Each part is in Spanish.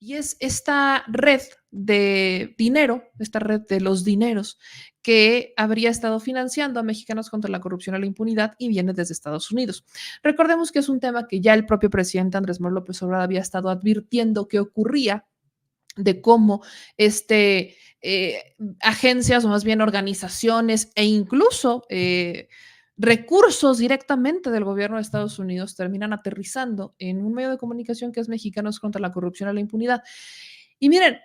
y es esta red de dinero, esta red de los dineros que habría estado financiando a Mexicanos contra la Corrupción y la Impunidad y viene desde Estados Unidos. Recordemos que es un tema que ya el propio presidente Andrés Manuel López Obrador había estado advirtiendo que ocurría, de cómo agencias o más bien organizaciones e incluso recursos directamente del gobierno de Estados Unidos terminan aterrizando en un medio de comunicación que es Mexicanos contra la Corrupción y la Impunidad. Y miren,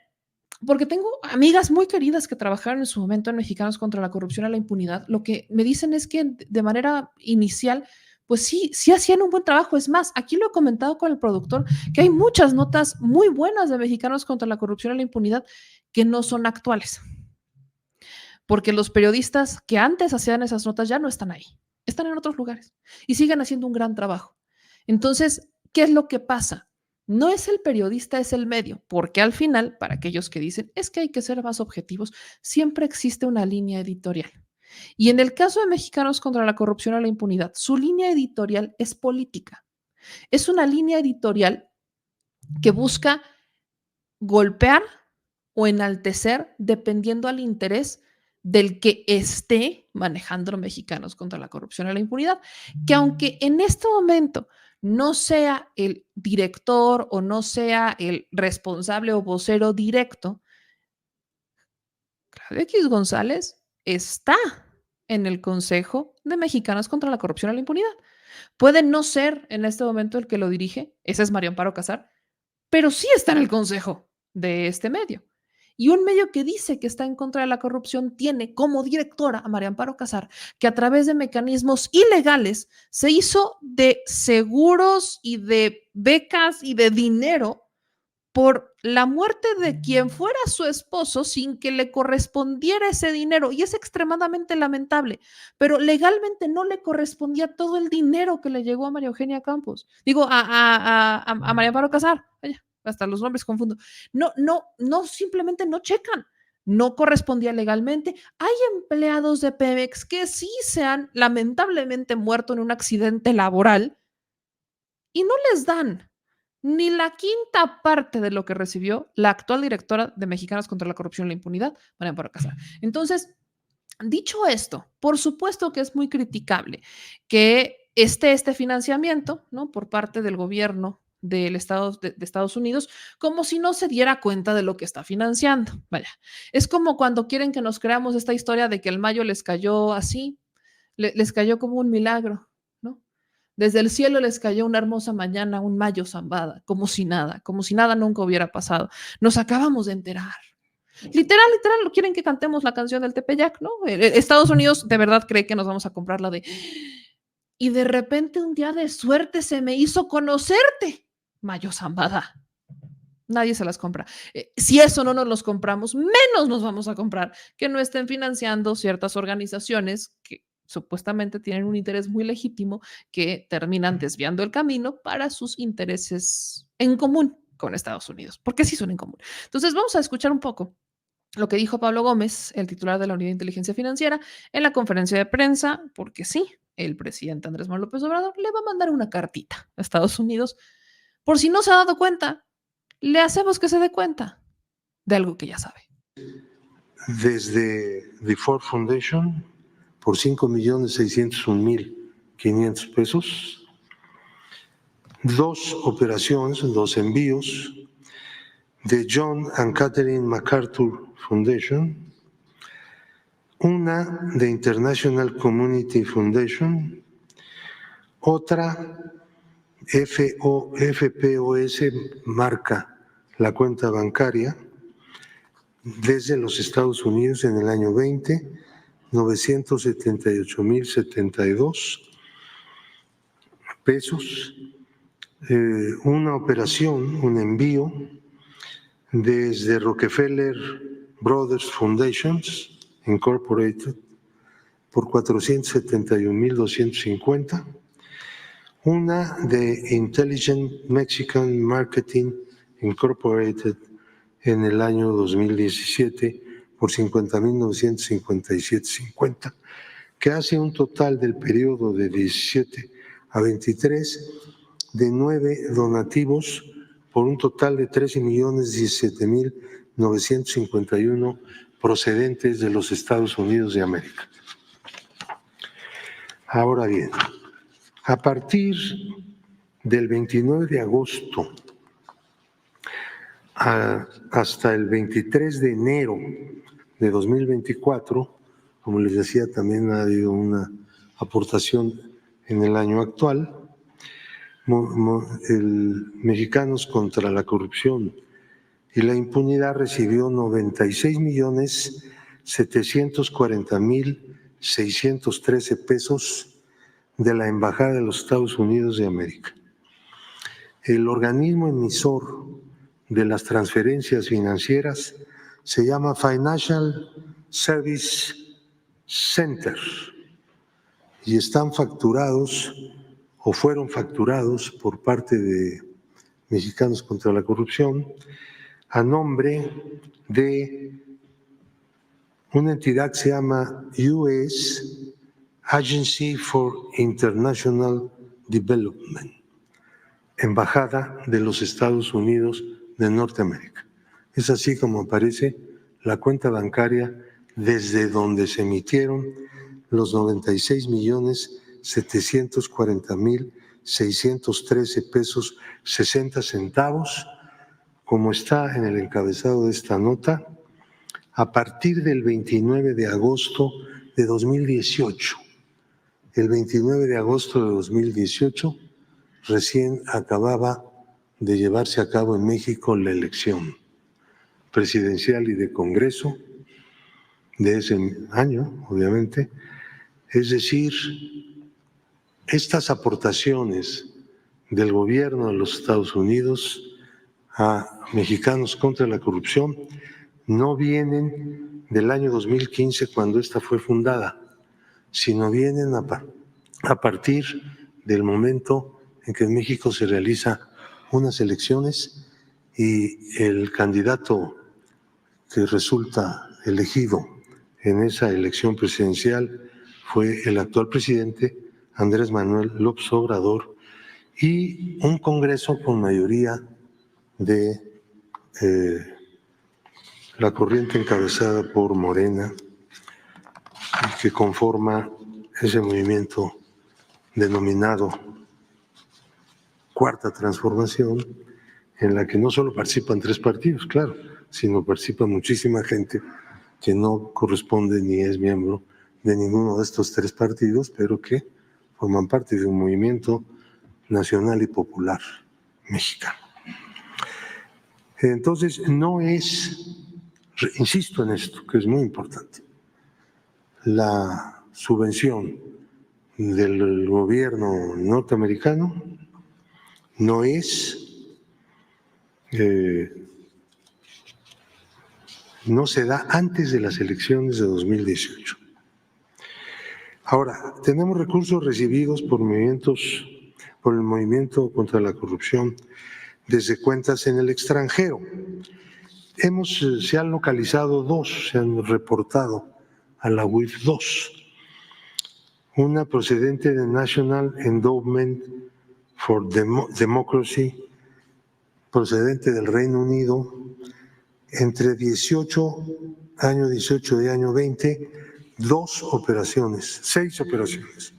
porque tengo amigas muy queridas que trabajaron en su momento en Mexicanos contra la Corrupción y la Impunidad, lo que me dicen es que de manera inicial, pues sí hacían un buen trabajo. Es más, aquí lo he comentado con el productor, que hay muchas notas muy buenas de Mexicanos contra la Corrupción y la Impunidad que no son actuales, porque los periodistas que antes hacían esas notas ya no están ahí, están en otros lugares y siguen haciendo un gran trabajo. Entonces, ¿qué es lo que pasa? No es el periodista, es el medio, porque al final, para aquellos que dicen es que hay que ser más objetivos, siempre existe una línea editorial. Y en el caso de Mexicanos contra la Corrupción y la Impunidad, su línea editorial es política. Es una línea editorial que busca golpear o enaltecer dependiendo al interés del que esté manejando los Mexicanos contra la Corrupción y la Impunidad, que aunque en este momento no sea el director o no sea el responsable o vocero directo, Claudio X González está en el Consejo de Mexicanos contra la Corrupción y la Impunidad. Puede no ser en este momento el que lo dirige, ese es Mario Amparo Casar, pero sí está en el consejo de este medio. Y un medio que dice que está en contra de la corrupción tiene como directora a María Amparo Casar, que a través de mecanismos ilegales se hizo de seguros y de becas y de dinero por la muerte de quien fuera su esposo sin que le correspondiera ese dinero. Y es extremadamente lamentable, pero legalmente no le correspondía todo el dinero que le llegó a María Eugenia Campos. Digo, a María Amparo Casar. Vaya, hasta los nombres confundo. No, simplemente no checan. No correspondía legalmente. Hay empleados de Pemex que sí se han lamentablemente muerto en un accidente laboral y no les dan ni la quinta parte de lo que recibió la actual directora de Mexicanos contra la Corrupción y la Impunidad, María Amparo Casar. Entonces, dicho esto, por supuesto que es muy criticable que este financiamiento, ¿no? Por parte del gobierno del Estado de Estados Unidos, como si no se diera cuenta de lo que está financiando. Vaya, es como cuando quieren que nos creamos esta historia de que el mayo les cayó así, les cayó como un milagro, ¿no? Desde el cielo les cayó una hermosa mañana, un mayo zambada, como si nada nunca hubiera pasado. Nos acabamos de enterar. Literal, quieren que cantemos la canción del Tepeyac, ¿no? Estados Unidos de verdad cree que nos vamos a comprar la de y de repente un día de suerte se me hizo conocerte, Mayo Zambada. Nadie se las compra. Si eso no nos los compramos, menos nos vamos a comprar que no estén financiando ciertas organizaciones que supuestamente tienen un interés muy legítimo que terminan desviando el camino para sus intereses en común con Estados Unidos, porque sí son en común. Entonces vamos a escuchar un poco lo que dijo Pablo Gómez, el titular de la Unidad de Inteligencia Financiera, en la conferencia de prensa, porque sí, el presidente Andrés Manuel López Obrador le va a mandar una cartita a Estados Unidos. Por si no se ha dado cuenta, le hacemos que se dé cuenta de algo que ya sabe. Desde The Ford Foundation, por 5.601.500 pesos, 2 operaciones, 2 envíos de John and Catherine MacArthur Foundation, una de International Community Foundation, otra FPOS marca la cuenta bancaria desde los Estados Unidos en el año 20, 978.072 pesos, una operación, un envío desde Rockefeller Brothers Foundations Incorporated por 471.250, una de Intelligent Mexican Marketing Incorporated en el año 2017 por 50.957.50, que hace un total del periodo de 17 a 23 de 9 donativos por un total de 13.017.951 procedentes de los Estados Unidos de América. Ahora bien, a partir del 29 de agosto hasta el 23 de enero de 2024, como les decía, también ha habido una aportación en el año actual, el Mexicanos contra la Corrupción y la Impunidad recibió 96.740.613 pesos de la Embajada de los Estados Unidos de América. El organismo emisor de las transferencias financieras se llama Financial Service Center y están facturados o fueron facturados por parte de Mexicanos contra la Corrupción a nombre de una entidad que se llama US Agency for International Development, Embajada de los Estados Unidos de Norteamérica. Es así como aparece la cuenta bancaria desde donde se emitieron los 96.740.613 pesos 60 centavos, como está en el encabezado de esta nota, a partir del 29 de agosto de 2018. El 29 de agosto de 2018 recién acababa de llevarse a cabo en México la elección presidencial y de Congreso de ese año, obviamente. Es decir, estas aportaciones del gobierno de los Estados Unidos a Mexicanos contra la Corrupción no vienen del año 2015, cuando esta fue fundada, sino vienen a partir del momento en que en México se realizan unas elecciones y el candidato que resulta elegido en esa elección presidencial fue el actual presidente Andrés Manuel López Obrador y un Congreso con mayoría de la corriente encabezada por Morena, que conforma ese movimiento denominado Cuarta Transformación, en la que no solo participan 3 partidos, claro, sino participa muchísima gente que no corresponde ni es miembro de ninguno de estos 3 partidos, pero que forman parte de un movimiento nacional y popular mexicano. Entonces, no es, insisto en esto, que es muy importante, la subvención del gobierno norteamericano no es, no se da antes de las elecciones de 2018. Ahora, tenemos recursos recibidos por el movimiento contra la corrupción desde cuentas en el extranjero. Se han localizado 2, se han reportado a la UIF 2. Una procedente de National Endowment for Democracy, procedente del Reino Unido, entre año 18 y año 20, 6 operaciones,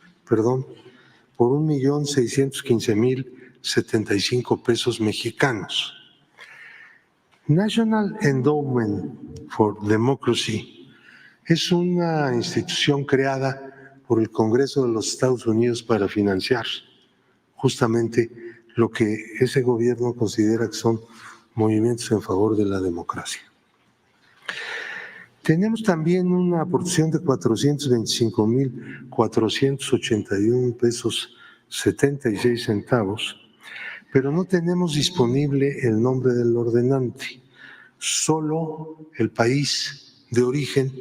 por 1.615.075 pesos mexicanos. National Endowment for Democracy es una institución creada por el Congreso de los Estados Unidos para financiar justamente lo que ese gobierno considera que son movimientos en favor de la democracia. Tenemos también una aportación de 425.481 pesos 76 centavos, pero no tenemos disponible el nombre del ordenante, solo el país de origen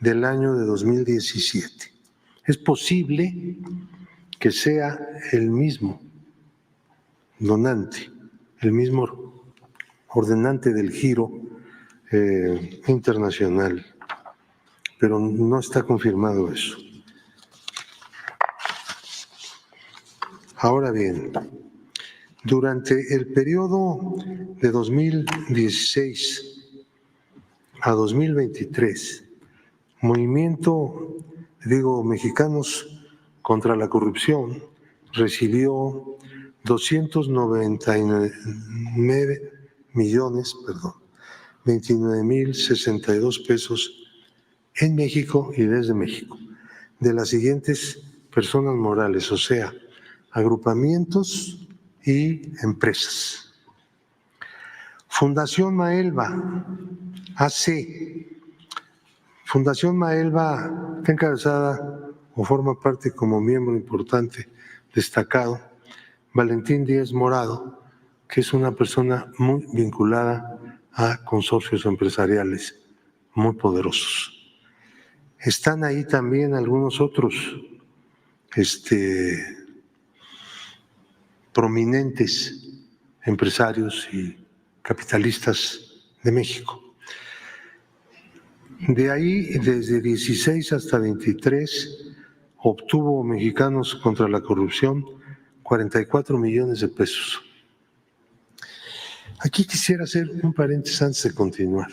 del año de 2017. Es posible que sea el mismo donante, el mismo ordenante del giro internacional, pero no está confirmado eso. Ahora bien, Durante el periodo de 2016 a 2023, Mexicanos contra la Corrupción recibió 29.062 pesos en México y desde México, de las siguientes personas morales, o sea, agrupamientos y empresas. Fundación Maelba, AC. Fundación Maelba está encabezada o forma parte como miembro importante, destacado, Valentín Díaz Morado, que es una persona muy vinculada a consorcios empresariales muy poderosos. Están ahí también algunos otros prominentes empresarios y capitalistas de México. De ahí, desde 16 hasta 23, obtuvo Mexicanos contra la Corrupción 44 millones de pesos. Aquí quisiera hacer un paréntesis antes de continuar.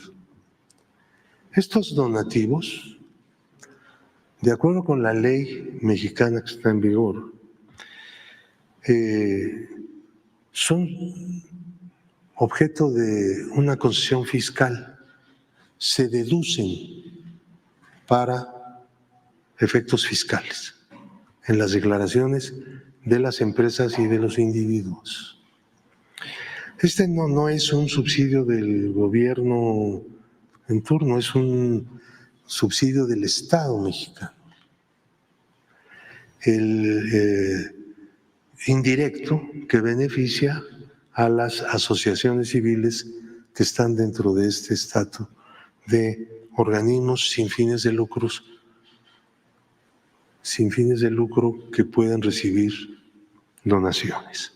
Estos donativos, de acuerdo con la ley mexicana que está en vigor, son objeto de una concesión fiscal, se deducen para efectos fiscales en las declaraciones de las empresas y de los individuos. Este no es un subsidio del gobierno en turno, es un subsidio del Estado mexicano. El indirecto que beneficia a las asociaciones civiles que están dentro de este estatus de organismos sin fines de lucro que puedan recibir donaciones.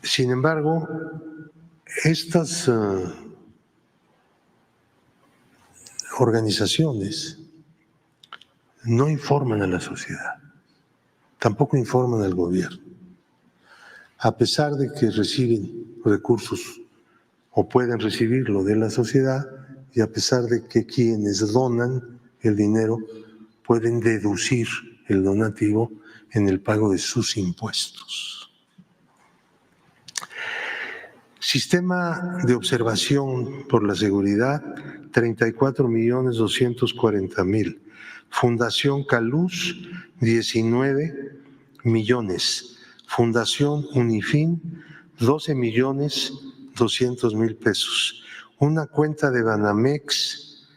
Sin embargo, estas organizaciones no informan a la sociedad, tampoco informan al gobierno. A pesar de que reciben recursos o pueden recibirlo de la sociedad, y a pesar de que quienes donan el dinero pueden deducir el donativo en el pago de sus impuestos. Sistema de observación por la seguridad, 34.240.000. Fundación Caluz, 19 millones. Fundación Unifin, 12.200.000 pesos. Una cuenta de Banamex,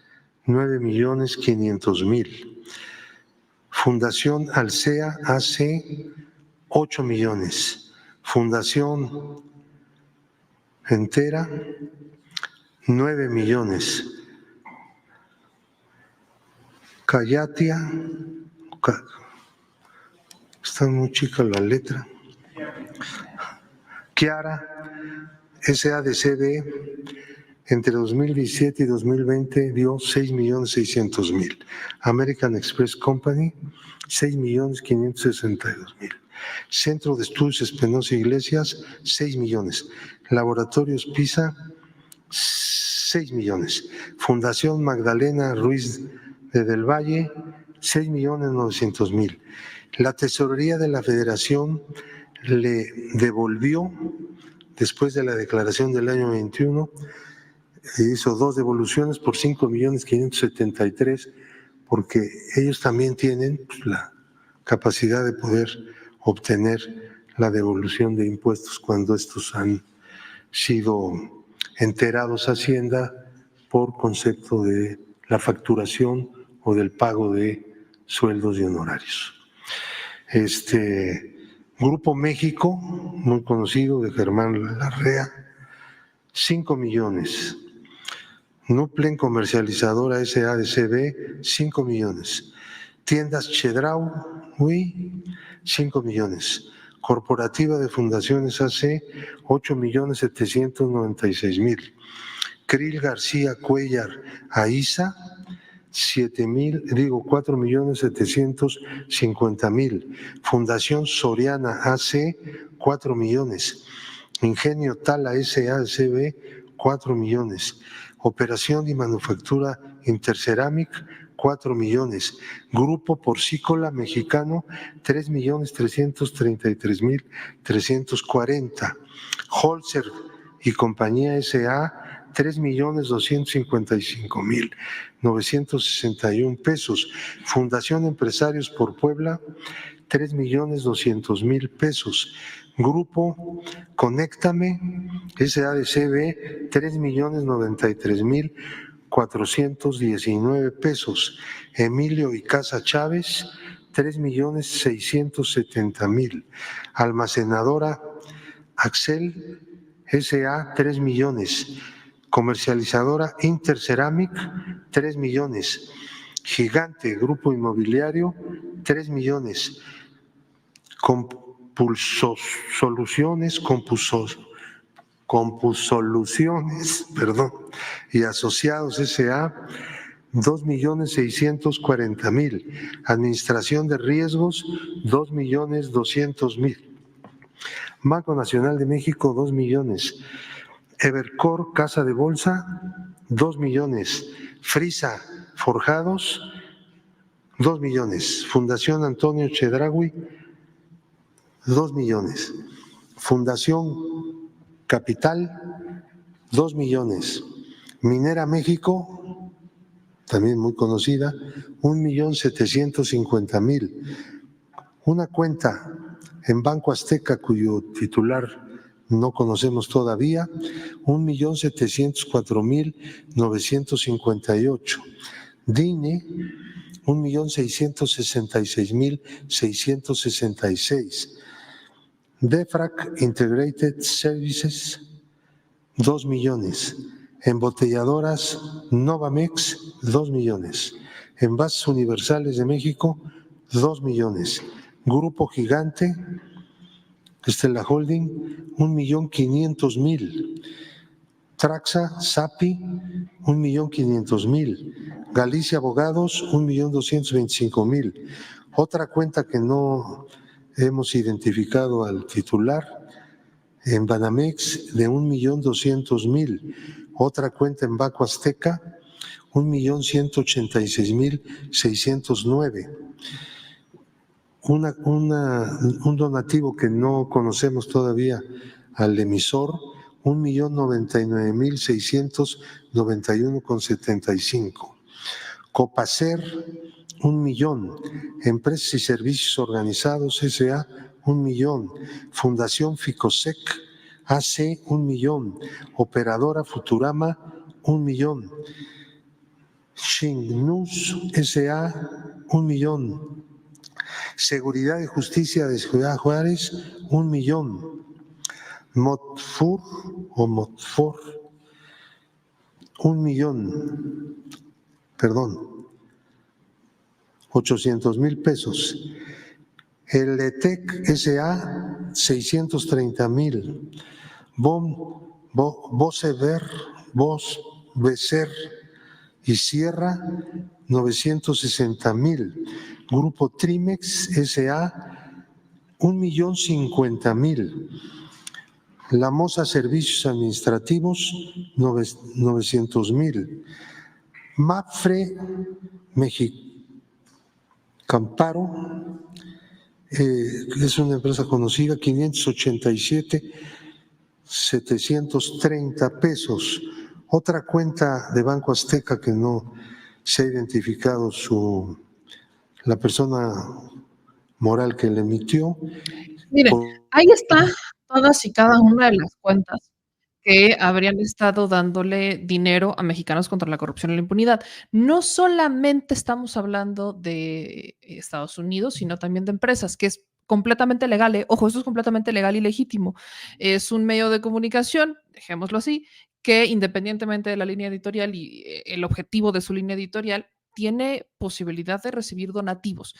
9.500.000. Fundación Alsea AC, 8 millones. Fundación Entera, 9 millones. Cayatia, está muy chica la letra. Kiara, SADCB, entre 2017 y 2020 dio 6.600.000. American Express Company, 6.562.000. Centro de Estudios Espinosa Iglesias, 6 millones. Laboratorios PISA, 6 millones. Fundación Magdalena Ruiz de Del Valle, 6.900.000. La Tesorería de la Federación le devolvió, después de la declaración del año 21, hizo 2 devoluciones por 5.573.000, porque ellos también tienen la capacidad de poder obtener la devolución de impuestos cuando estos han sido enterados a Hacienda por concepto de la facturación o del pago de sueldos y honorarios. Grupo México, muy conocido, de Germán Larrea, 5 millones. Nuplen Comercializadora SADCB, 5 millones. Tiendas Chedraui, 5 millones. Corporativa de Fundaciones AC, 8.796.000. Krill García Cuellar Aiza, 4.750.000. Fundación Soriana AC, 4 millones. Ingenio Tala S.A.C.B., 4 millones. Operación y Manufactura Interceramic, 4 millones. Grupo Porcícola Mexicano, 3.333.340. Holzer y Compañía S.A., 3.255.961 pesos. Fundación Empresarios por Puebla, 3.200.000 pesos. Grupo Conéctame SADCB, 3.093.419 pesos. Emilio y Casa Chávez, 3.670.000. Almacenadora Axel SA, 3 millones. Comercializadora Interceramic, 3 millones. Gigante Grupo Inmobiliario, 3 millones. Compusoluciones, y Asociados S.A., 2.640.000. Administración de Riesgos, 2.200.000. Banco Nacional de México, 2 millones. Evercore Casa de Bolsa, 2 millones. Frisa Forjados, 2 millones. Fundación Antonio Chedraui, 2 millones. Fundación Capital, 2 millones. Minera México, también muy conocida, 1.750.000. Una cuenta en Banco Azteca cuyo titular no conocemos todavía, 1.704.958. DINE, 1.666.666. DEFRAC Integrated Services, 2 millones. Embotelladoras Novamex, 2 millones. Envases Universales de México, 2 millones. Grupo Gigante, Stella Holding, 1.500.000. Traxa, SAPI, 1.500.000. Galicia Abogados, 1.225.000. Otra cuenta que no hemos identificado al titular, en Banamex, de 1.200.000. Otra cuenta en Banco Azteca, 1.186.609. Un donativo que no conocemos todavía al emisor, 1.099.691,75. Copacer, 1 millón. Empresas y Servicios Organizados S.A., 1 millón. Fundación Ficosec AC, 1 millón. Operadora Futurama, 1 millón. Shingnus S.A., 1 millón. Seguridad y Justicia de Ciudad Juárez, 1 millón. Motfor, 1 millón, 800,000 pesos. El ETEC S.A., 630,000. Bosever y Sierra, 960,000. Grupo Trimex S.A., 1,050,000. La Moza Servicios Administrativos, 900,000. Mapfre Mexicamparo, es una empresa conocida, 587,730 pesos. Otra cuenta de Banco Azteca que no se ha identificado la persona moral que le emitió. Miren, ahí está todas y cada una de las cuentas que habrían estado dándole dinero a Mexicanos contra la Corrupción y la Impunidad. No solamente estamos hablando de Estados Unidos, sino también de empresas, que es completamente legal, ¿eh? Ojo, esto es completamente legal y legítimo. Es un medio de comunicación, dejémoslo así, que independientemente de la línea editorial y el objetivo de su línea editorial, tiene posibilidad de recibir donativos.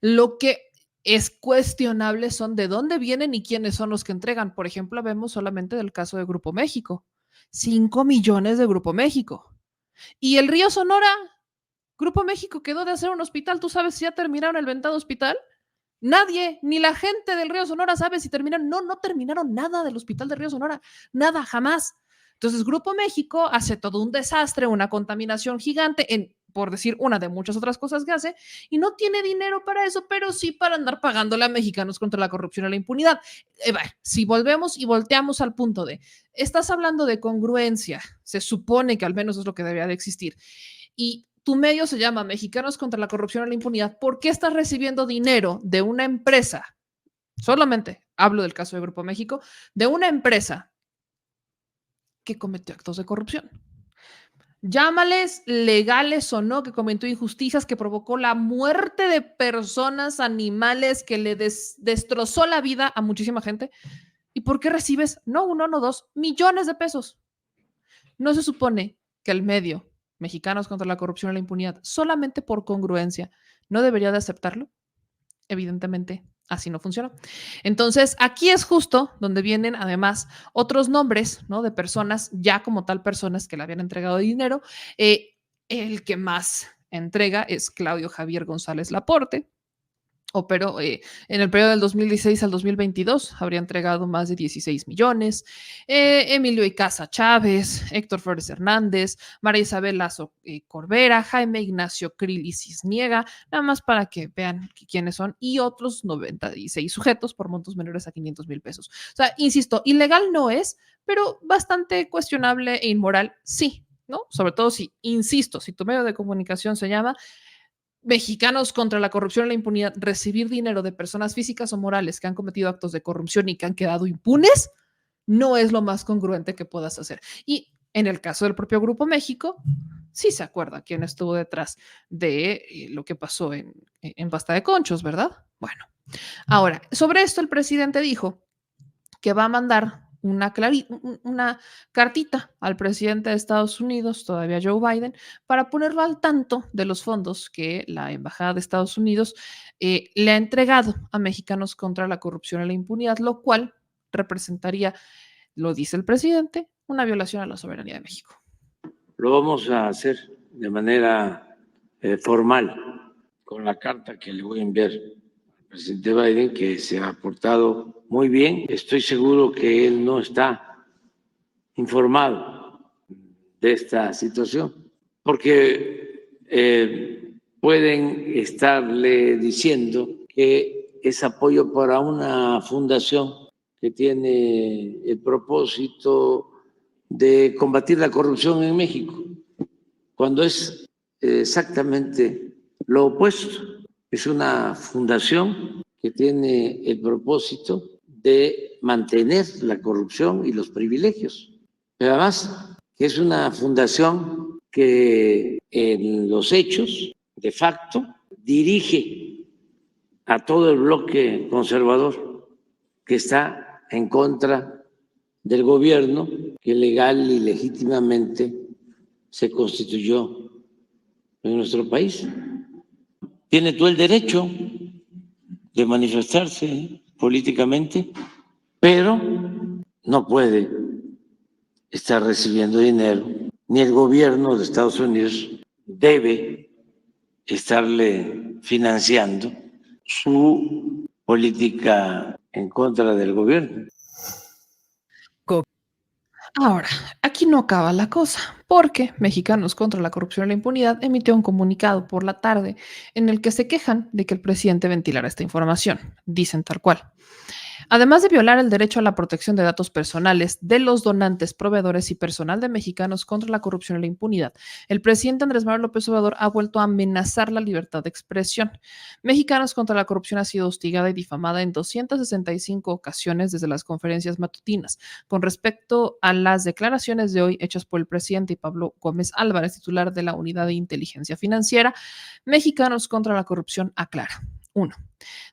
Lo que es cuestionable son de dónde vienen y quiénes son los que entregan. Por ejemplo, vemos solamente del caso de Grupo México, 5 millones de Grupo México. Y el Río Sonora, Grupo México quedó de hacer un hospital. ¿Tú sabes si ya terminaron el ventado hospital? Nadie, ni la gente del Río Sonora sabe si terminaron. No, no terminaron nada del hospital del Río Sonora. Nada, jamás. Entonces, Grupo México hace todo un desastre, una contaminación gigante, por decir una de muchas otras cosas que hace, y no tiene dinero para eso, pero sí para andar pagándole a mexicanos contra la corrupción y la impunidad. Si volvemos y volteamos al punto de, estás hablando de congruencia, se supone que al menos es lo que debería de existir, y tu medio se llama Mexicanos contra la corrupción y la impunidad, ¿por qué estás recibiendo dinero de una empresa? Solamente hablo del caso de Grupo México, de una empresa que cometió actos de corrupción. Llámales legales o no, que cometió injusticias, que provocó la muerte de personas, animales, que le destrozó la vida a muchísima gente. ¿Y por qué recibes, no uno, no dos, millones de pesos? ¿No se supone que el medio, Mexicanos contra la corrupción y la impunidad, solamente por congruencia, no debería de aceptarlo? Evidentemente, así no funciona. Entonces, aquí es justo donde vienen además otros nombres, ¿no? De personas, ya como tal personas que le habían entregado dinero. El que más entrega es Claudio Javier González Laporte, operó en el periodo del 2016 al 2022, habría entregado más de 16 millones. Emilio Icaza Chávez, Héctor Flores Hernández, María Isabel Lazo Corbera, Jaime Ignacio Krill y Cisniega, nada más para que vean quiénes son, y otros 96 sujetos por montos menores a 500,000 pesos. O sea, insisto, ilegal no es, pero bastante cuestionable e inmoral sí, ¿no? Sobre todo si, insisto, si tu medio de comunicación se llama Mexicanos contra la corrupción y la impunidad, recibir dinero de personas físicas o morales que han cometido actos de corrupción y que han quedado impunes, no es lo más congruente que puedas hacer. Y en el caso del propio Grupo México, sí se acuerda quién estuvo detrás de lo que pasó en Basta de Conchos, ¿verdad? Bueno, ahora, sobre esto el presidente dijo que va a mandar una cartita al presidente de Estados Unidos, todavía Joe Biden, para ponerlo al tanto de los fondos que la Embajada de Estados Unidos le ha entregado a mexicanos contra la corrupción y la impunidad, lo cual representaría, lo dice el presidente, una violación a la soberanía de México. Lo vamos a hacer de manera formal con la carta que le voy a enviar al presidente Biden, que se ha portado muy bien. Estoy seguro que él no está informado de esta situación, porque pueden estarle diciendo que es apoyo para una fundación que tiene el propósito de combatir la corrupción en México, cuando es exactamente lo opuesto. Es una fundación que tiene el propósito de mantener la corrupción y los privilegios. Pero además, que es una fundación que en los hechos, de facto, dirige a todo el bloque conservador que está en contra del gobierno que legal y legítimamente se constituyó en nuestro país. Tiene todo el derecho de manifestarse políticamente, pero no puede estar recibiendo dinero, ni el gobierno de Estados Unidos debe estarle financiando su política en contra del gobierno. Ahora, aquí no acaba la cosa, porque Mexicanos contra la corrupción y la impunidad emitió un comunicado por la tarde en el que se quejan de que el presidente ventilara esta información. Dicen tal cual. Además de violar el derecho a la protección de datos personales de los donantes, proveedores y personal de Mexicanos contra la corrupción y la impunidad, el presidente Andrés Manuel López Obrador ha vuelto a amenazar la libertad de expresión. Mexicanos contra la corrupción ha sido hostigada y difamada en 265 ocasiones desde las conferencias matutinas. Con respecto a las declaraciones de hoy hechas por el presidente y Pablo Gómez Álvarez, titular de la Unidad de Inteligencia Financiera, Mexicanos contra la corrupción aclara. 1.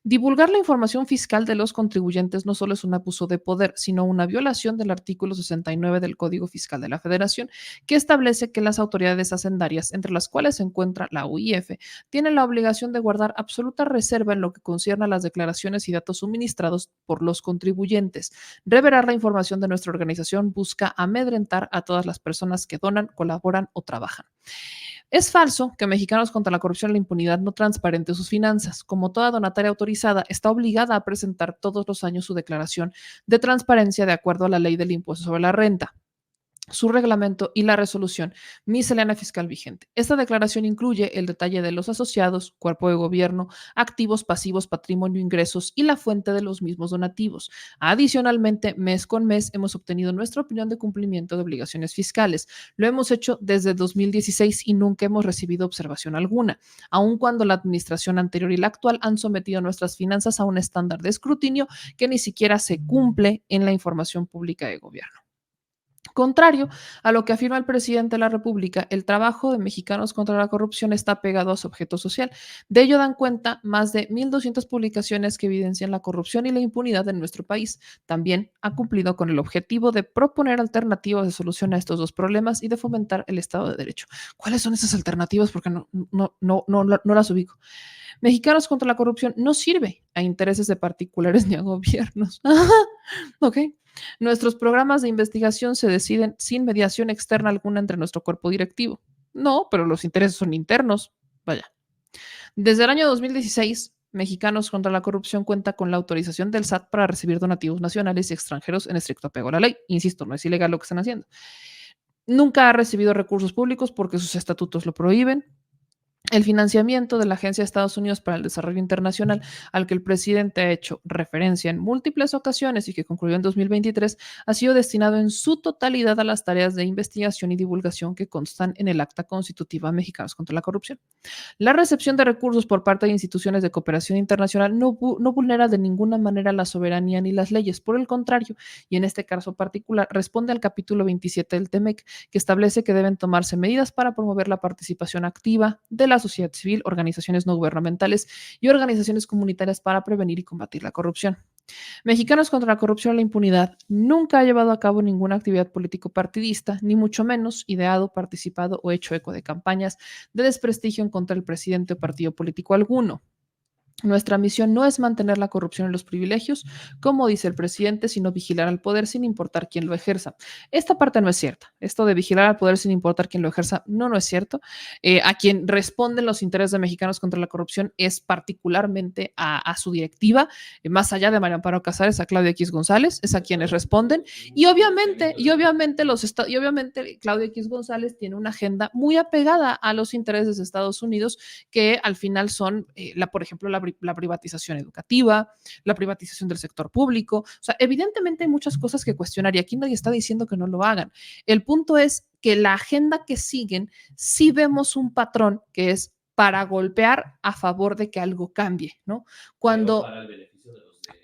Divulgar la información fiscal de los contribuyentes no solo es un abuso de poder, sino una violación del artículo 69 del Código Fiscal de la Federación, que establece que las autoridades hacendarias, entre las cuales se encuentra la UIF, tienen la obligación de guardar absoluta reserva en lo que concierne a las declaraciones y datos suministrados por los contribuyentes. Revelar la información de nuestra organización busca amedrentar a todas las personas que donan, colaboran o trabajan. Es falso que Mexicanos contra la Corrupción y la Impunidad no transparente sus finanzas. Como toda donataria autorizada, está obligada a presentar todos los años su declaración de transparencia de acuerdo a la ley del impuesto sobre la renta, su reglamento y la resolución miscelánea fiscal vigente. Esta declaración incluye el detalle de los asociados, cuerpo de gobierno, activos, pasivos, patrimonio, ingresos y la fuente de los mismos donativos. Adicionalmente, mes con mes hemos obtenido nuestra opinión de cumplimiento de obligaciones fiscales. Lo hemos hecho desde 2016 y nunca hemos recibido observación alguna, aun cuando la administración anterior y la actual han sometido nuestras finanzas a un estándar de escrutinio que ni siquiera se cumple en la información pública de gobierno. Contrario a lo que afirma el presidente de la República, el trabajo de Mexicanos contra la Corrupción está pegado a su objeto social. De ello dan cuenta más de 1,200 publicaciones que evidencian la corrupción y la impunidad en nuestro país. También ha cumplido con el objetivo de proponer alternativas de solución a estos dos problemas y de fomentar el Estado de Derecho. ¿Cuáles son esas alternativas? Porque no las ubico. Mexicanos contra la Corrupción no sirve a intereses de particulares ni a gobiernos. Ok. Nuestros programas de investigación se deciden sin mediación externa alguna entre nuestro cuerpo directivo. No, pero los intereses son internos. Vaya. Desde el año 2016, Mexicanos contra la Corrupción cuenta con la autorización del SAT para recibir donativos nacionales y extranjeros en estricto apego a la ley. Insisto, no es ilegal lo que están haciendo. Nunca ha recibido recursos públicos porque sus estatutos lo prohíben. El financiamiento de la Agencia de Estados Unidos para el Desarrollo Internacional, al que el presidente ha hecho referencia en múltiples ocasiones y que concluyó en 2023, ha sido destinado en su totalidad a las tareas de investigación y divulgación que constan en el Acta Constitutiva Mexicanos contra la Corrupción. La recepción de recursos por parte de instituciones de cooperación internacional no vulnera de ninguna manera la soberanía ni las leyes, por el contrario, y en este caso particular responde al capítulo 27 del TEMEC, que establece que deben tomarse medidas para promover la participación activa de la sociedad civil, organizaciones no gubernamentales y organizaciones comunitarias para prevenir y combatir la corrupción. Mexicanos contra la Corrupción y la Impunidad nunca ha llevado a cabo ninguna actividad político-partidista, ni mucho menos ideado, participado o hecho eco de campañas de desprestigio en contra del presidente o partido político alguno. Nuestra misión no es mantener la corrupción y los privilegios, como dice el presidente, sino vigilar al poder sin importar quién lo ejerza. Esta parte no es cierta. Esto de vigilar al poder sin importar quién lo ejerza no es cierto. A quien responden los intereses de Mexicanos contra la Corrupción es particularmente a su directiva, más allá de María Amparo Casares, a Claudia X González, es a quienes responden. Y obviamente Claudia X González tiene una agenda muy apegada a los intereses de Estados Unidos, que al final son, por ejemplo, la privatización educativa, la privatización del sector público. O sea, evidentemente hay muchas cosas que cuestionar y aquí nadie está diciendo que no lo hagan. El punto es que la agenda que siguen, sí vemos un patrón que es para golpear a favor de que algo cambie, ¿no? Cuando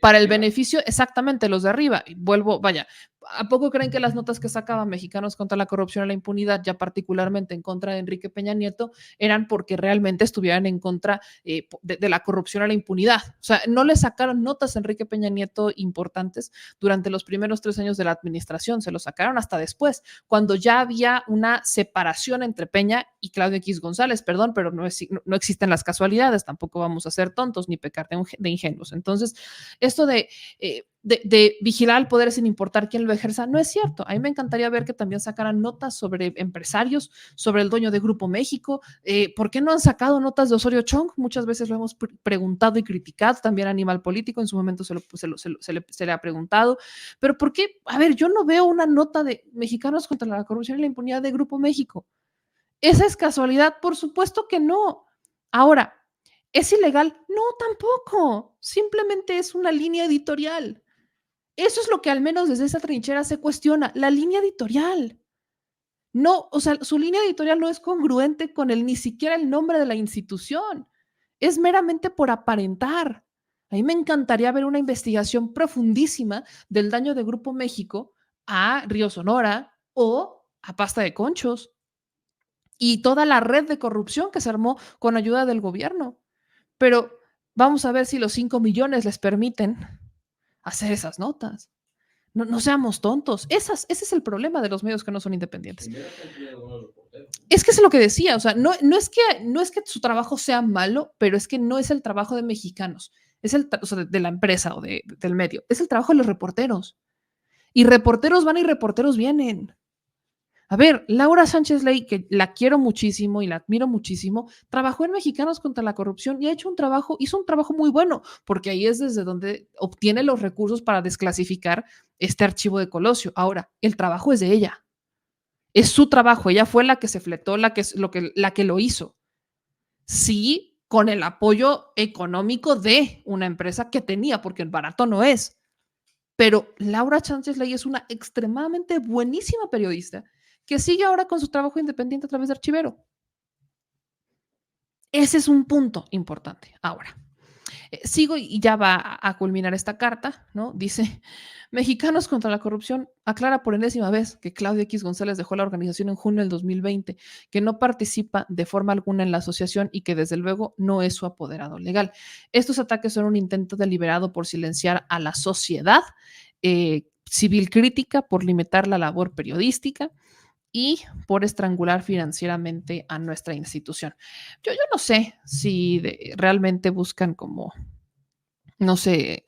para el beneficio, exactamente, los de arriba. Vuelvo, vaya, ¿a poco creen que las notas que sacaban Mexicanos contra la Corrupción y la Impunidad, ya particularmente en contra de Enrique Peña Nieto, eran porque realmente estuvieran en contra de la corrupción y la impunidad? O sea, no le sacaron notas a Enrique Peña Nieto importantes durante los primeros 3 años de la administración, se lo sacaron hasta después, cuando ya había una separación entre Peña y Claudio X González, perdón, pero no existen las casualidades, tampoco vamos a ser tontos ni pecar de ingenuos. Entonces, esto de vigilar al poder sin importar quién lo ejerza, no es cierto. A mí me encantaría ver que también sacaran notas sobre empresarios, sobre el dueño de Grupo México. ¿Por qué no han sacado notas de Osorio Chong? Muchas veces lo hemos preguntado y criticado, también Animal Político en su momento se le ha preguntado, pero ¿por qué? A ver, yo no veo una nota de Mexicanos contra la Corrupción y la Impunidad de Grupo México. ¿Esa es casualidad? Por supuesto que no. Ahora, ¿es ilegal? No, tampoco. Simplemente es una línea editorial. Eso es lo que al menos desde esa trinchera se cuestiona, la línea editorial. No, o sea, su línea editorial no es congruente con ni siquiera el nombre de la institución. Es meramente por aparentar. A mí me encantaría ver una investigación profundísima del daño de Grupo México a Río Sonora o a Pasta de Conchos y toda la red de corrupción que se armó con ayuda del gobierno. Pero Vamos a ver si los 5 millones les permiten hacer esas notas. No seamos tontos. Ese es el problema de los medios que no son independientes. Es que es lo que decía, o sea, no es que su trabajo sea malo, pero es que no es el trabajo de mexicanos, es o sea, de la empresa o del medio, es el trabajo de los reporteros. Y reporteros van y reporteros vienen. A ver, Laura Sánchez Ley, que la quiero muchísimo y la admiro muchísimo, trabajó en Mexicanos contra la Corrupción y hizo un trabajo muy bueno, porque ahí es desde donde obtiene los recursos para desclasificar este archivo de Colosio. Ahora, el trabajo es de ella, es su trabajo, ella fue la que se fletó, la que lo hizo. Sí, con el apoyo económico de una empresa que tenía, porque el barato no es. Pero Laura Sánchez Ley es una extremadamente buenísima periodista que sigue ahora con su trabajo independiente a través de Archivero. Ese es un punto importante. Ahora, sigo y ya va a culminar esta carta, ¿no? Dice, Mexicanos contra la Corrupción aclara por enésima vez que Claudio X González dejó la organización en junio del 2020, que no participa de forma alguna en la asociación y que desde luego no es su apoderado legal. Estos ataques son un intento deliberado por silenciar a la sociedad civil crítica, por limitar la labor periodística y por estrangular financieramente a nuestra institución. Yo no sé si realmente buscan como, no sé,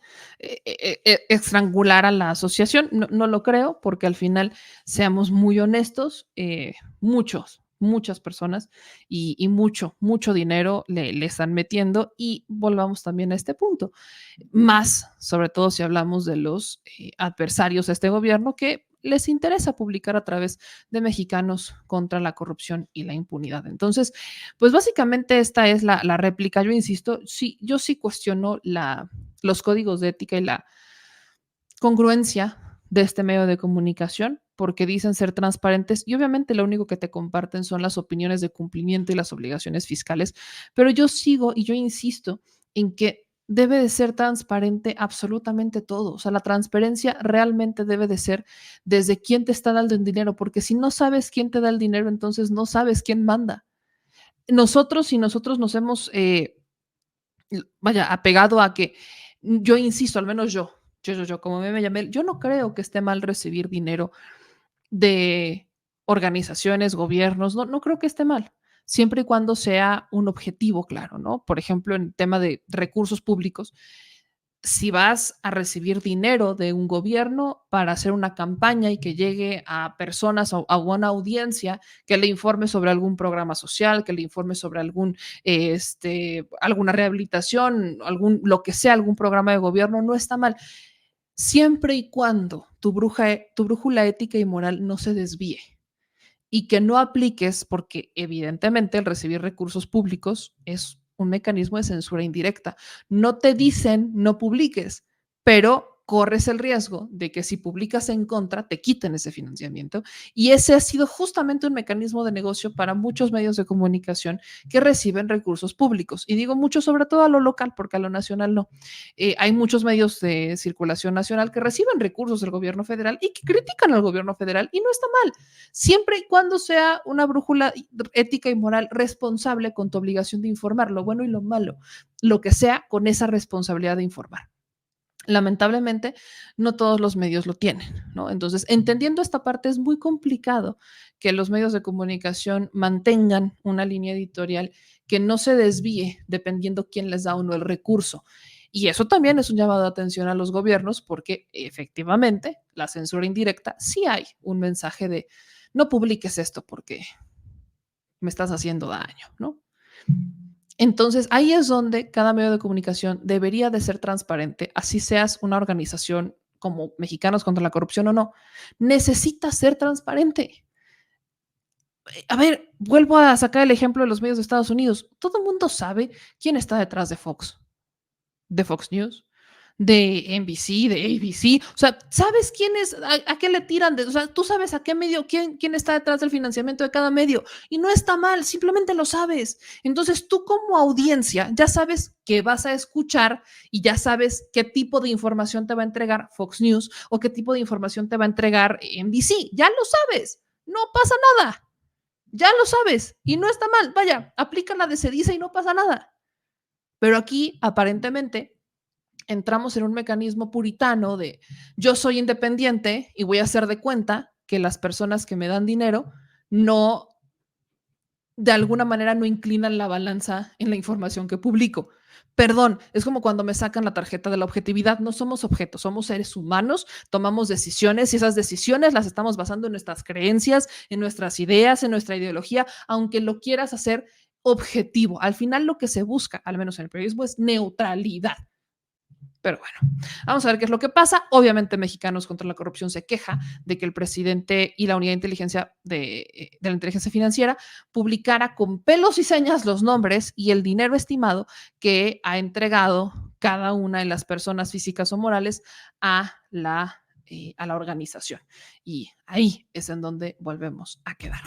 estrangular a la asociación. No lo creo, porque al final, seamos muy honestos, muchas personas y mucho dinero le están metiendo, y volvamos también a este punto, más sobre todo si hablamos de los adversarios a este gobierno, que les interesa publicar a través de Mexicanos contra la Corrupción y la Impunidad. Entonces, pues básicamente esta es la réplica. Yo insisto, sí, yo sí cuestiono los códigos de ética y la congruencia de este medio de comunicación, porque dicen ser transparentes y obviamente lo único que te comparten son las opiniones de cumplimiento y las obligaciones fiscales, pero yo sigo y yo insisto en que debe de ser transparente absolutamente todo. O sea, la transparencia realmente debe de ser desde quién te está dando el dinero, porque si no sabes quién te da el dinero, entonces no sabes quién manda. Si nosotros nos hemos, apegado a que, yo insisto, al menos como me llamé, yo no creo que esté mal recibir dinero de organizaciones, gobiernos, no creo que esté mal, siempre y cuando sea un objetivo claro, ¿no? Por ejemplo, en tema de recursos públicos, si vas a recibir dinero de un gobierno para hacer una campaña y que llegue a personas o a una audiencia que le informe sobre algún programa social, que le informe sobre alguna rehabilitación, lo que sea, algún programa de gobierno, no está mal, siempre y cuando tu brújula ética y moral no se desvíe y que no apliques, porque evidentemente el recibir recursos públicos es un mecanismo de censura indirecta. No te dicen no publiques, pero corres el riesgo de que si publicas en contra te quiten ese financiamiento, y ese ha sido justamente un mecanismo de negocio para muchos medios de comunicación que reciben recursos públicos, y digo mucho sobre todo a lo local, porque a lo nacional no. Hay muchos medios de circulación nacional que reciben recursos del gobierno federal y que critican al gobierno federal, y no está mal, siempre y cuando sea una brújula ética y moral responsable con tu obligación de informar lo bueno y lo malo, lo que sea, con esa responsabilidad de informar. Lamentablemente, no todos los medios lo tienen, ¿no? Entonces, entendiendo esta parte, es muy complicado que los medios de comunicación mantengan una línea editorial que no se desvíe dependiendo quién les da o no el recurso. Y eso también es un llamado de atención a los gobiernos, porque efectivamente la censura indirecta sí hay un mensaje de no publiques esto porque me estás haciendo daño, ¿no? Entonces, ahí es donde cada medio de comunicación debería de ser transparente, así seas una organización como Mexicanos contra la Corrupción o no, necesita ser transparente. A ver, vuelvo a sacar el ejemplo de los medios de Estados Unidos. Todo el mundo sabe quién está detrás de Fox News, de NBC, de ABC. O sea, ¿sabes quién es, a qué le tiran? O sea, tú sabes a qué medio, quién está detrás del financiamiento de cada medio. Y no está mal, simplemente lo sabes. Entonces, tú como audiencia ya sabes que vas a escuchar y ya sabes qué tipo de información te va a entregar Fox News o qué tipo de información te va a entregar NBC. Ya lo sabes. No pasa nada. Ya lo sabes. Y no está mal. Vaya, aplica la de se dice y no pasa nada. Pero aquí, aparentemente, entramos en un mecanismo puritano de yo soy independiente y voy a hacer de cuenta que las personas que me dan dinero no, de alguna manera, no inclinan la balanza en la información que publico. Perdón, es como cuando me sacan la tarjeta de la objetividad. No somos objetos, somos seres humanos, tomamos decisiones y esas decisiones las estamos basando en nuestras creencias, en nuestras ideas, en nuestra ideología, aunque lo quieras hacer objetivo. Al final lo que se busca, al menos en el periodismo, es neutralidad. Pero bueno, vamos a ver qué es lo que pasa. Obviamente, Mexicanos contra la Corrupción se queja de que el presidente y la unidad de inteligencia de la inteligencia financiera publicara con pelos y señas los nombres y el dinero estimado que ha entregado cada una de las personas físicas o morales a la organización. Y ahí es en donde volvemos a quedar.